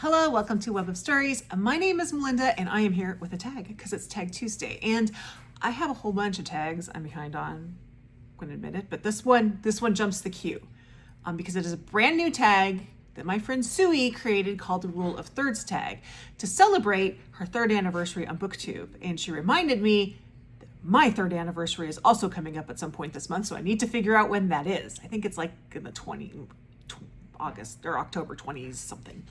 Hello, welcome to Web of Stories. My name is Melinda and I am here with a tag because it's Tag Tuesday. And I have a whole bunch of tags I'm behind on, I'm going to admit it, but this one jumps the queue because it is a brand new tag that my friend Sui created called the Rule of Thirds tag to celebrate her third anniversary on BookTube. And she reminded me that my third anniversary is also coming up at some point this month, so I need to figure out when that is. I think it's like in the August or October 20s something.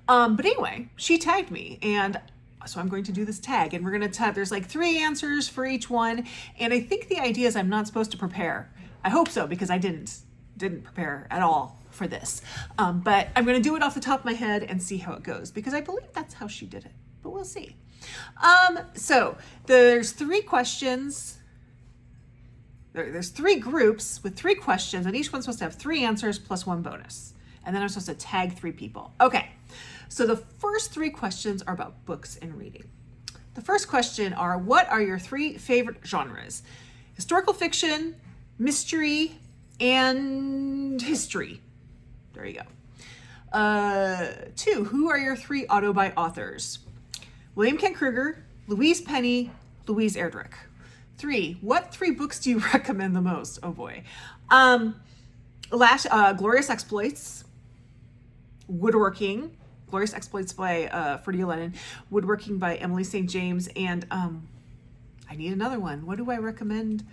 But anyway, she tagged me and so I'm going to do this tag and we're going to there's like 3 answers for each one. And I think the idea is I'm not supposed to prepare. I hope so, because I didn't prepare at all for this. But I'm going to do it off the top of my head and see how it goes, because I believe that's how she did it, but we'll see. So there's 3 questions. There's 3 groups with 3 questions, and each one's supposed to have 3 answers plus 1 bonus. And then I'm supposed to tag 3 people. Okay, so the first 3 questions are about books and reading. The first question are, what are your 3 favorite genres? Historical fiction, mystery, and history. There you go. 2, who are your 3 auto-buy authors? William Kent Kruger, Louise Penny, Louise Erdrich. 3, what 3 books do you recommend the most? Oh boy. Glorious Exploits, Woodworking, Glorious Exploits by Freddie Lennon, Woodworking by Emily St. James, and I need another one. What do I recommend?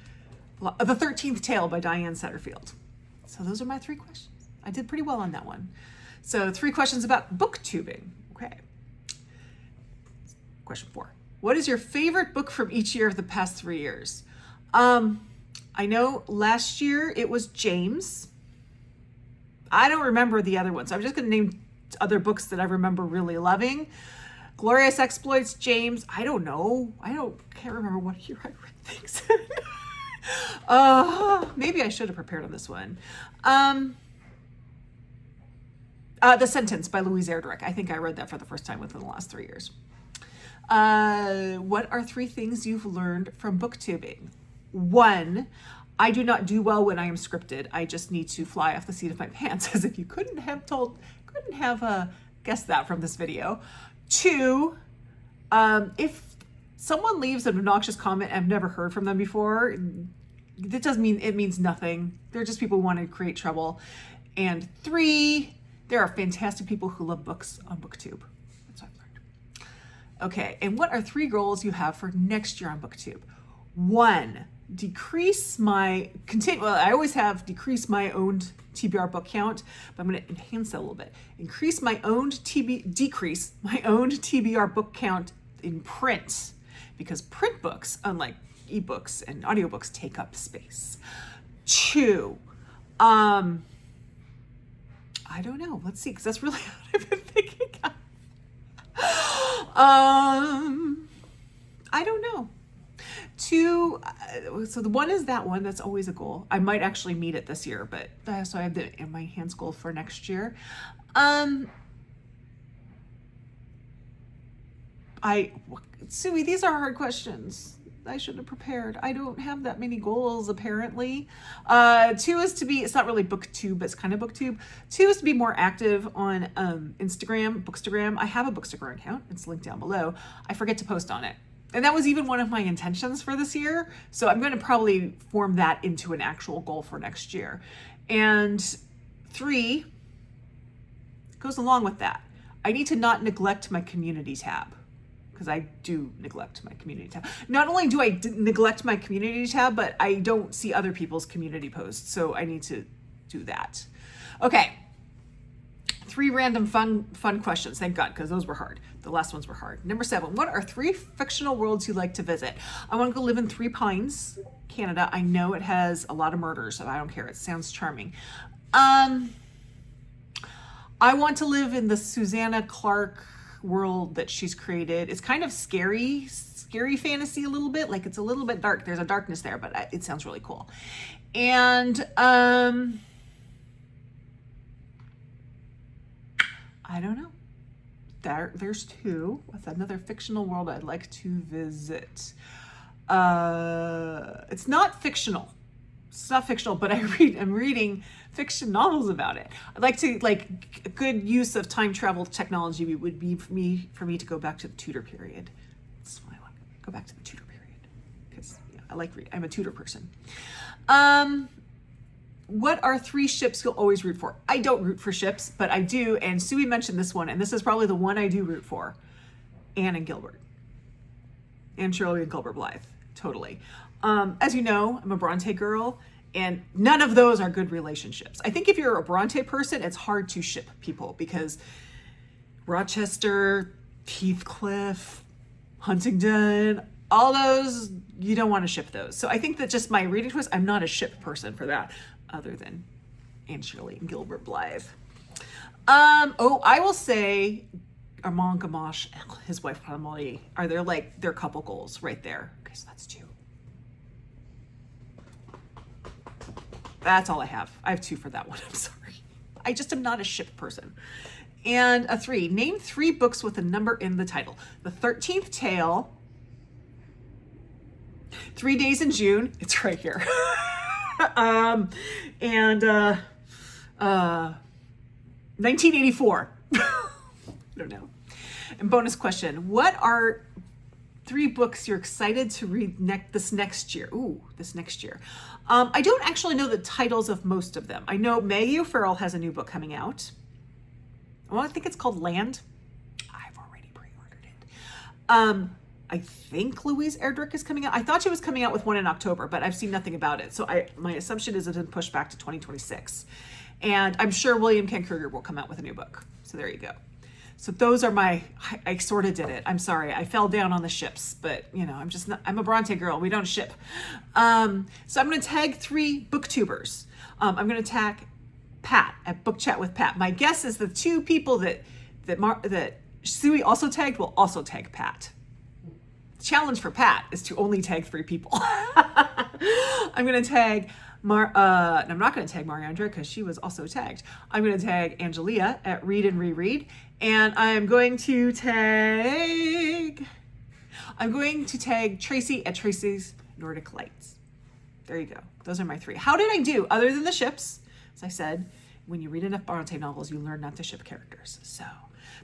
The 13th Tale by Diane Setterfield. So those are my 3 questions. I did pretty well on that one. So 3 questions about booktubing. Okay. Question 4. What is your favorite book from each year of the past 3 years? I know last year it was James. I don't remember the other ones. So I'm just going to name other books that I remember really loving. Glorious Exploits, James. I don't know. Can't remember what year I read things. Maybe I should have prepared on this one. The Sentence by Louise Erdrich. I think I read that for the first time within the last 3 years. What are 3 things you've learned from booktubing? 1, I do not do well when I am scripted. I just need to fly off the seat of my pants, as if you couldn't have guessed that from this video. 2, if someone leaves an obnoxious comment, I've never heard from them before, that doesn't mean it means nothing. They're just people who want to create trouble. And 3, there are fantastic people who love books on BookTube. That's what I've learned. Okay, and what are 3 goals you have for next year on BookTube? 1, decrease my owned TBR book count, but I'm going to enhance that a little bit. Decrease my owned TBR book count in print, because print books, unlike ebooks and audiobooks, take up space. 2, I don't know. Let's see, because that's really what I've been thinking of. I don't know. 2, so the 1 is that one. That's always a goal. I might actually meet it this year, but so I have the in my hands goal for next year. Sui, these are hard questions. I should have prepared. I don't have that many goals, apparently. 2 is to be, it's not really booktube, but it's kind of booktube. 2 is to be more active on Instagram, Bookstagram. I have a Bookstagram account. It's linked down below. I forget to post on it. And that was even one of my intentions for this year. So I'm going to probably form that into an actual goal for next year. And 3 goes along with that. I need to not neglect my community tab, because I do neglect my community tab. Not only do I neglect my community tab, but I don't see other people's community posts. So I need to do that. Okay. 3 random fun questions. Thank God, because those were hard. The last ones were hard. Number 7, what are 3 fictional worlds you like to visit? I want to go live in 3 Pines, Canada. I know it has a lot of murders, so I don't care. It sounds charming. I want to live in the Susanna Clark world that she's created. It's kind of scary fantasy a little bit. Like, it's a little bit dark. There's a darkness there, but it sounds really cool. And I don't know. There's 2. What's another fictional world I'd like to visit? It's not fictional. it's not fictional, but I'm reading fiction novels about it. I'd like to, a good use of time travel technology would be for me to go back to the Tudor period. That's why I want to go back to the Tudor period, because I like reading. I'm a Tudor person. What are 3 ships you'll always root for? I don't root for ships, but I do, and Sui mentioned this one, and this is probably the one I do root for. Anne and Gilbert. Anne Shirley and Gilbert Blythe. Totally. As you know, I'm a Bronte girl, and none of those are good relationships. I think if you're a Bronte person, it's hard to ship people because Rochester, Heathcliff, Huntingdon, all those, you don't want to ship those. So I think that just my reading twist, I'm not a ship person for that, other than Anne Shirley and Gilbert Blythe. I will say Armand Gamache and his wife Pamela are their couple goals right there. Okay, so that's 2. That's all I have. I have 2 for that one. I'm sorry. I just am not a ship person. And a 3. Name 3 books with a number in the title. The 13th Tale. 3 Days in June. It's right here. And 1984. I don't know. And bonus question. What are 3 books you're excited to read this next year? This next year. I don't actually know the titles of most of them. I know Maggie O'Farrell has a new book coming out. Well, I think it's called Land. I've already pre-ordered it. I think Louise Erdrich is coming out. I thought she was coming out with one in October, but I've seen nothing about it. So my assumption is it's been pushed back to 2026. And I'm sure William Kent Kruger will come out with a new book. So there you go. So those are I sort of did it. I'm sorry. I fell down on the ships, but I'm a Bronte girl. We don't ship. So I'm going to tag 3 booktubers. I'm going to tag Pat at Book Chat with Pat. My guess is the 2 people that Sui also tagged will also tag Pat. The challenge for Pat is to only tag 3 people. I'm going to tag I'm not going to tag Mariandra because she was also tagged. I'm going to tag Angelia at Read and Reread, and I'm going to tag Tracy at Tracy's Nordic Lights. There you go. Those are my 3. How did I do other than the ships? As I said, when you read enough Bronte novels, you learn not to ship characters.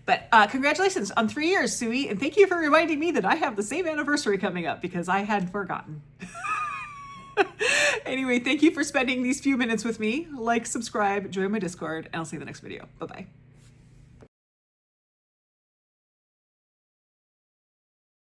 But congratulations on 3 years, Sui, and thank you for reminding me that I have the same anniversary coming up because I had forgotten. Anyway, thank you for spending these few minutes with me. Like, subscribe, join my Discord, and I'll see you in the next video. Bye-bye.